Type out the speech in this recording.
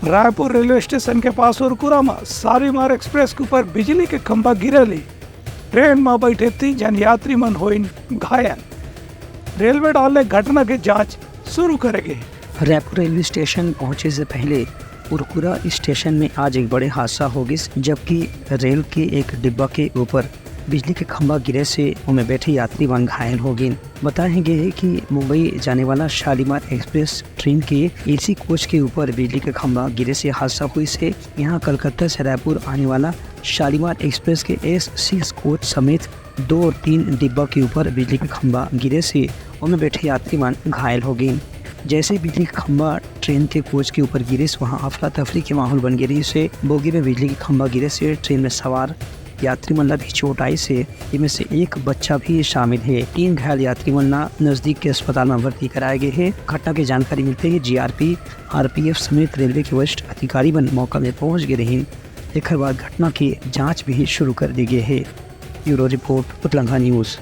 Raipur railway station के पास और कुरामा शालीमार एक्सप्रेस के ऊपर बिजली के खंभा गिरली। ट्रेन में बैठे 3 जन यात्री मन हुए घायल। रेलवे डाले घटना की जांच शुरू करेगी। रायपुर रेलवे स्टेशन पहुंचे से पहले उरकुरा स्टेशन में आज एक बड़े हादसा हो गया, जबकि रेल के एक डिब्बा के ऊपर बिजली के खंभा गिरे से उनमें बैठे यात्री वन घायल हो गए। बताया गया है कि मुंबई जाने वाला शालीमार एक्सप्रेस ट्रेन के एसी कोच के ऊपर बिजली के खंभा गिरे से हादसा हुई से यहाँ कलकत्ता से रायपुर आने वाला शालीमार एक्सप्रेस के S6 कोच समेत 2 और 3 डिब्बा के ऊपर बिजली के खंभा गिरे से उनमें बैठे यात्री वन घायल हो गए। जैसे बिजली का खंभा ट्रेन के कोच के ऊपर गिरे से वहाँ अफरा तफरी के माहौल बन गया। से बोगी में बिजली का खंभा गिरे से ट्रेन में सवार यात्री मन भी चोट आई से इनमें से एक बच्चा भी शामिल है। 3 घायल यात्री मन नजदीक के अस्पताल में भर्ती कराए गए हैं। घटना की जानकारी मिलते ही GRP RPF समेत रेलवे के वरिष्ठ अधिकारी मन मौका में पहुंच गए हैं। एक बाद घटना की जांच भी शुरू कर दी गई है। ब्यूरो रिपोर्ट उतलंघा न्यूज़।